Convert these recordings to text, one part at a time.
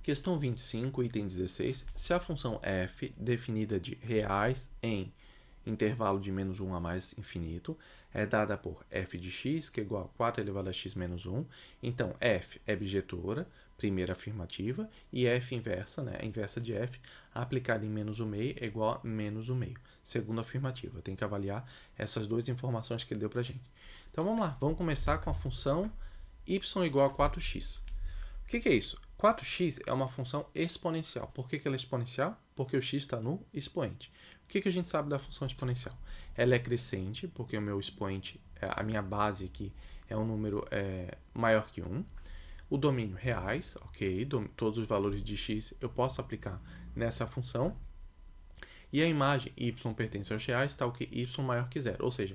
Questão 25, item 16. Se a função f, definida de reais em intervalo de menos 1 a mais infinito, é dada por f de x, que é igual a 4 elevado a x menos 1. Então, f é bijetora, primeira afirmativa, e f inversa, né, a inversa de f, aplicada em menos 1 meio, é igual a menos 1 meio, segunda afirmativa. Tem que avaliar essas duas informações que ele deu para a gente. Então, vamos lá. Vamos começar com a função y igual a 4x. O que é isso? 4x é uma função exponencial. Por que ela é exponencial? Porque o x está no expoente. O que a gente sabe da função exponencial? Ela é crescente, porque o meu expoente, a minha base aqui, é um número maior que 1. O domínio reais, ok? Todos os valores de x eu posso aplicar nessa função. E a imagem y pertence aos reais, tal que y maior que 0. Ou seja,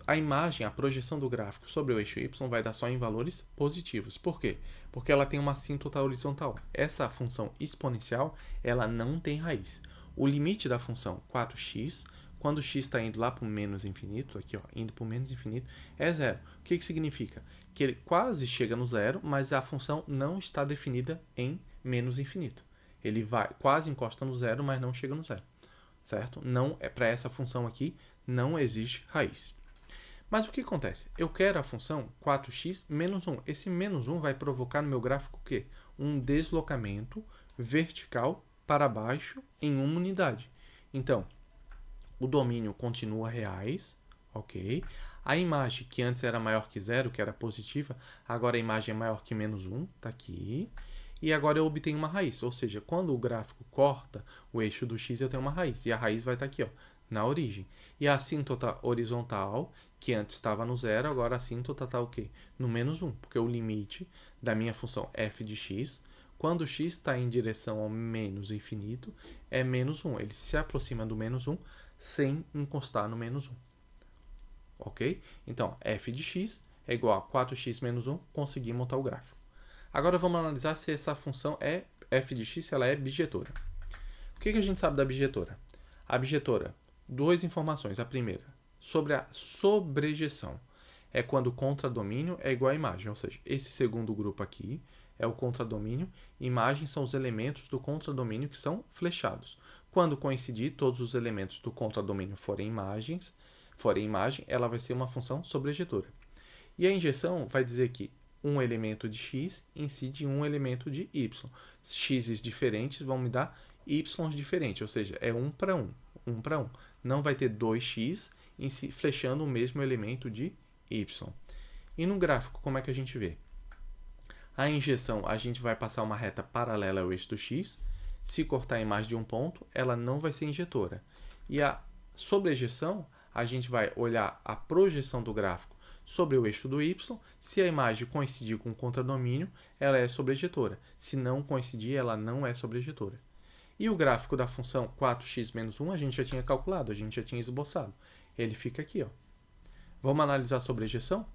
a imagem, a projeção do gráfico sobre o eixo y vai dar só em valores positivos. Por quê? Porque ela tem uma assíntota horizontal. Essa função exponencial, ela não tem raiz. O limite da função 4x, quando x está indo lá para o menos infinito, aqui ó, indo para o menos infinito, é zero. O que significa? Que ele quase chega no zero, mas a função não está definida em menos infinito. Ele vai quase encosta no zero, mas não chega no zero. Certo? Não, para essa função aqui, não existe raiz. Mas o que acontece? Eu quero a função 4x menos 1. Esse menos 1 vai provocar no meu gráfico o quê? Um deslocamento vertical para baixo em uma unidade. Então, o domínio continua reais, ok? A imagem que antes era maior que 0, que era positiva, agora a imagem é maior que menos 1, está aqui. E agora eu obtenho uma raiz, ou seja, quando o gráfico corta o eixo do x, eu tenho uma raiz. E a raiz vai estar aqui, ó, na origem. E a assíntota horizontal, que antes estava no zero, agora a assíntota está o quê? No menos 1, porque o limite da minha função f de x, quando x está em direção ao menos infinito, é menos 1. Ele se aproxima do menos 1 sem encostar no menos 1. Ok? Então, f de x é igual a 4x menos 1, consegui montar o gráfico. Agora vamos analisar se essa função é f de x, se ela é bijetora. O que a gente sabe da bijetora? A bijetora, duas informações. A primeira, sobre a sobrejeção. É quando o contradomínio é igual à imagem, ou seja, esse segundo grupo aqui é o contradomínio. Imagens são os elementos do contradomínio que são flechados. Quando coincidir todos os elementos do contradomínio forem imagem, ela vai ser uma função sobrejetora. E a injeção vai dizer que um elemento de x incide em um elemento de y. X's diferentes vão me dar y's diferentes, ou seja, é 1 para 1. 1 para 1. Não vai ter 2x flechando o mesmo elemento de y. E no gráfico, como é que a gente vê? A injeção, a gente vai passar uma reta paralela ao eixo do x. Se cortar em mais de um ponto, ela não vai ser injetora. E a sobrejeção, a gente vai olhar a projeção do gráfico sobre o eixo do y. Se a imagem coincidir com o contradomínio, ela é sobrejetora. Se não coincidir, ela não é sobrejetora. E o gráfico da função 4x menos 1 a gente já tinha calculado, a gente já tinha esboçado. Ele fica aqui, ó. Vamos analisar a sobrejeção?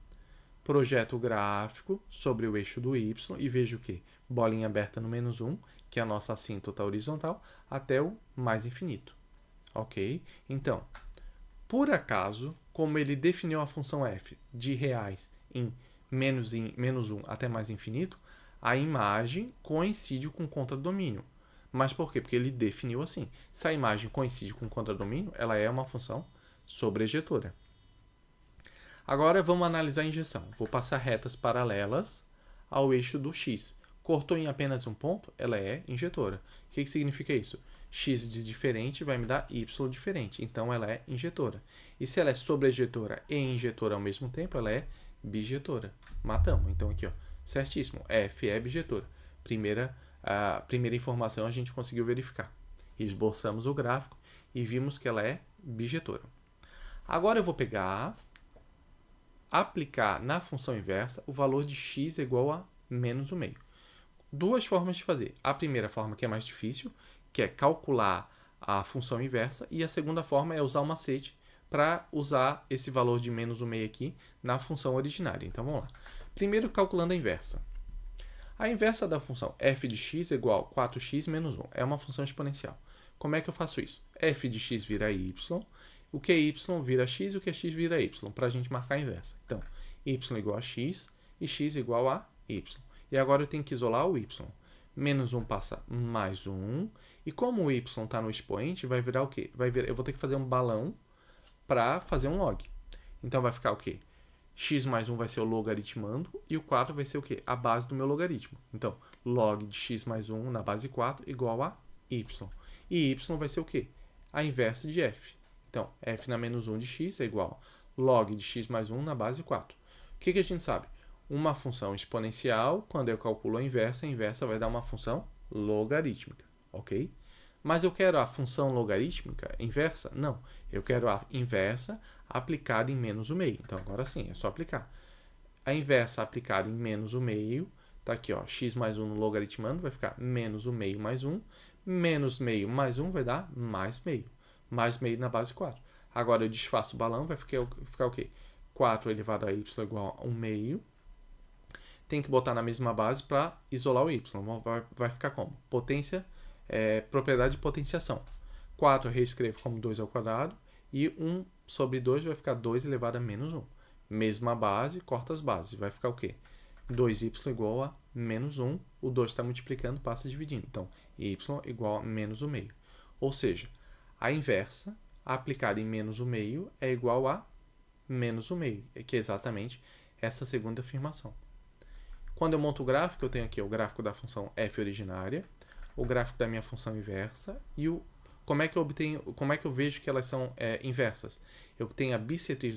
Projeto o gráfico sobre o eixo do y e vejo o quê? Bolinha aberta no menos 1, que é a nossa assíntota horizontal, até o mais infinito. Ok? Então, por acaso, como ele definiu a função f de reais em menos 1 até mais infinito, a imagem coincide com o contradomínio. Mas por quê? Porque ele definiu assim. Se a imagem coincide com o contradomínio, ela é uma função sobrejetora. Agora vamos analisar a injeção. Vou passar retas paralelas ao eixo do x. Cortou em apenas um ponto, ela é injetora. O que significa isso? X de diferente vai me dar y diferente, então ela é injetora. E se ela é sobrejetora e injetora ao mesmo tempo, ela é bijetora. Matamos. Então aqui, ó, certíssimo. F é bijetora. A primeira informação a gente conseguiu verificar. Esboçamos o gráfico e vimos que ela é bijetora. Agora eu vou aplicar na função inversa o valor de x igual a menos 1 meio. Duas formas de fazer. A primeira forma, que é mais difícil, que é calcular a função inversa, e a segunda forma é usar o macete para usar esse valor de menos 1 meio aqui na função originária. Então vamos lá. Primeiro, calculando a inversa. A inversa da função f de x é igual a 4x menos 1. É uma função exponencial. Como é que eu faço isso? F de x vira y, o que é y vira x e o que é x vira y, para a gente marcar a inversa. Então, y igual a x e x igual a y. E agora eu tenho que isolar o y. menos 1 passa mais 1, e como o y está no expoente, vai virar o quê? Eu vou ter que fazer um balão para fazer um log. Então vai ficar o quê? X mais 1 vai ser o logaritmando, e o 4 vai ser o quê? A base do meu logaritmo. Então, log de x mais 1 na base 4 igual a y. E y vai ser o quê? A inversa de f. Então, f na menos 1 de x é igual a log de x mais 1 na base 4. O que a gente sabe? Uma função exponencial, quando eu calculo a inversa vai dar uma função logarítmica, ok? Mas eu quero a função logarítmica inversa? Não, eu quero a inversa aplicada em menos o meio. Então, agora sim, é só aplicar. A inversa aplicada em menos o meio, tá aqui, ó, x mais 1 no logaritmando, vai ficar menos o meio mais 1, menos meio mais 1 vai dar mais meio na base 4. Agora eu desfaço o balão, vai ficar o quê? 4 elevado a y igual a 1 meio. Tem que botar na mesma base para isolar o y. Vai ficar como? Propriedade de potenciação. 4 eu reescrevo como 2 ao quadrado e 1 sobre 2 vai ficar 2 elevado a menos 1. Mesma base, corta as bases. Vai ficar o quê? 2y igual a menos 1. O 2 está multiplicando, passa dividindo. Então, y igual a menos o meio. Ou seja, a inversa aplicada em menos o meio é igual a menos o meio, que é exatamente essa segunda afirmação. Quando eu monto o gráfico, eu tenho aqui o gráfico da função f originária, o gráfico da minha função inversa e como é que eu vejo que elas são inversas? Eu tenho a bissetriz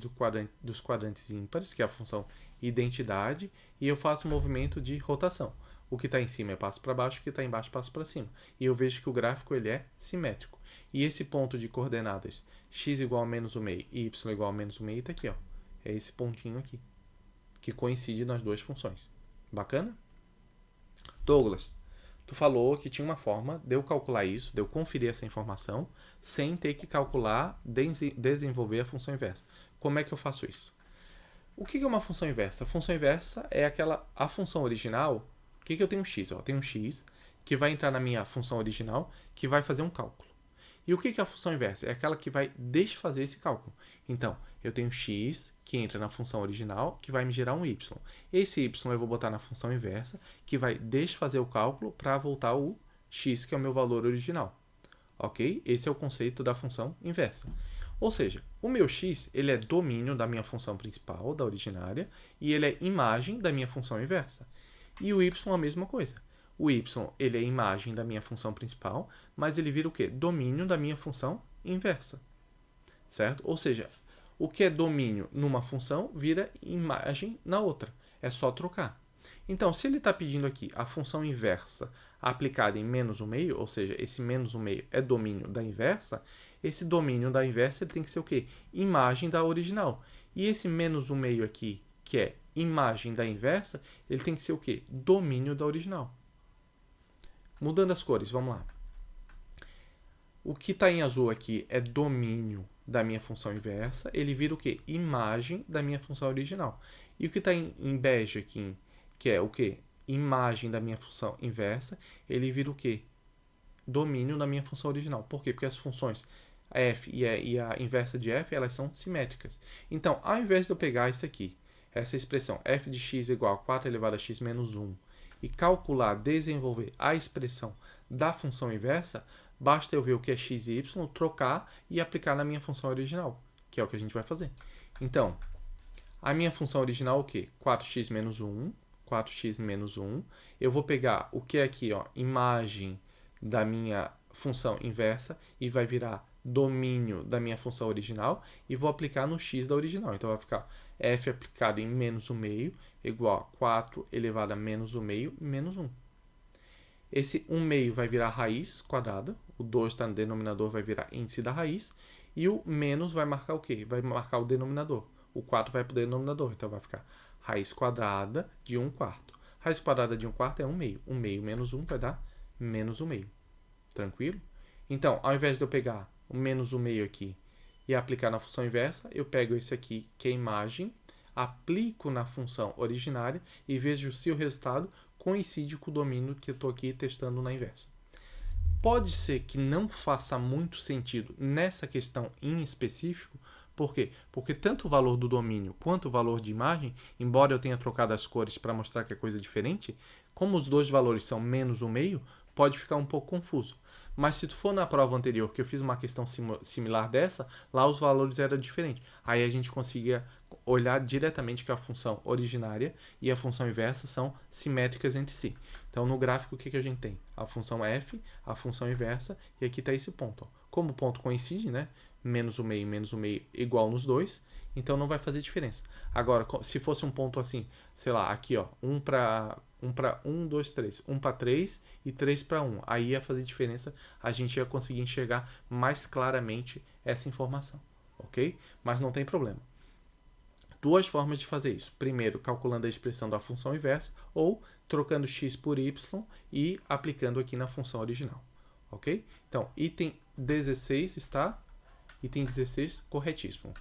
dos quadrantes ímpares, que é a função identidade, e eu faço um movimento de rotação. O que está em cima passa para baixo, o que está embaixo passa para cima. E eu vejo que o gráfico ele é simétrico. E esse ponto de coordenadas x igual a menos o meio e y igual a menos o meio está aqui, ó. É esse pontinho aqui, que coincide nas duas funções. Bacana? Douglas, tu falou que tinha uma forma de eu calcular isso, de eu conferir essa informação, sem ter que calcular, desenvolver a função inversa. Como é que eu faço isso? O que é uma função inversa? A função inversa é a função original. O que eu tenho um x? Eu tenho um x que vai entrar na minha função original, que vai fazer um cálculo. E o que é a função inversa? É aquela que vai desfazer esse cálculo. Então, eu tenho x que entra na função original, que vai me gerar um y. Esse y eu vou botar na função inversa, que vai desfazer o cálculo para voltar o x, que é o meu valor original. Ok? Esse é o conceito da função inversa. Ou seja, o meu x ele é domínio da minha função principal, da originária, e ele é imagem da minha função inversa. E o y é a mesma coisa. O y ele é imagem da minha função principal, mas ele vira o quê? Domínio da minha função inversa. Certo? Ou seja, o que é domínio numa função vira imagem na outra. É só trocar. Então, se ele está pedindo aqui a função inversa aplicada em menos 1 meio, ou seja, esse menos 1 meio é domínio da inversa, esse domínio da inversa ele tem que ser o quê? Imagem da original. E esse menos 1 meio aqui, que é imagem da inversa, ele tem que ser o quê? Domínio da original. Mudando as cores, vamos lá. O que está em azul aqui é domínio da minha função inversa, ele vira o quê? Imagem da minha função original. E o que está em bege aqui, que é o quê? Imagem da minha função inversa, ele vira o quê? Domínio da minha função original. Por quê? Porque as funções f e a inversa de f, elas são simétricas. Então, ao invés de eu pegar isso aqui, essa expressão f de x igual a 4 elevado a x menos 1, e calcular, desenvolver a expressão da função inversa, basta eu ver o que é x e y, trocar e aplicar na minha função original, que é o que a gente vai fazer. Então, a minha função original é o quê? 4x menos 1, 4x menos 1. Eu vou pegar o que é aqui, ó, imagem da minha função inversa, e vai virar domínio da minha função original, e vou aplicar no x da original. Então, vai ficar f aplicado em menos 1 meio igual a 4 elevado a menos 1 meio menos 1. Esse 1 meio vai virar raiz quadrada, o 2 está no denominador, vai virar índice da raiz, e o menos vai marcar o quê? Vai marcar o denominador. O 4 vai para o denominador, então vai ficar raiz quadrada de 1 quarto. Raiz quadrada de 1 quarto é 1 meio. 1 meio menos 1 vai dar menos 1 meio. Tranquilo? Então, ao invés de eu pegar o menos 1 meio aqui e aplicar na função inversa, eu pego esse aqui, que é imagem, aplico na função originária e vejo se o resultado coincide com o domínio que eu estou aqui testando na inversa. Pode ser que não faça muito sentido nessa questão em específico. Por quê? Porque tanto o valor do domínio quanto o valor de imagem, embora eu tenha trocado as cores para mostrar que é coisa diferente, Como os dois valores são menos 1/2, pode ficar um pouco confuso. Mas se tu for na prova anterior, que eu fiz uma questão similar dessa, lá os valores eram diferentes. Aí a gente conseguia olhar diretamente que a função originária e a função inversa são simétricas entre si. Então, no gráfico, o que a gente tem? A função f, a função inversa, e aqui está esse ponto. Ó. Como o ponto coincide, né? Menos 1/2, menos 1/2 igual nos dois, então não vai fazer diferença. Agora, se fosse um ponto assim, sei lá, aqui, ó, 1 para 1, 2, 3. 1 para 3 e 3 para 1. Aí ia fazer diferença, a gente ia conseguir enxergar mais claramente essa informação, ok? Mas não tem problema. Duas formas de fazer isso. Primeiro, calculando a expressão da função inversa ou trocando x por y e aplicando aqui na função original, ok? Então, item 16 está... Item 16, corretíssimo.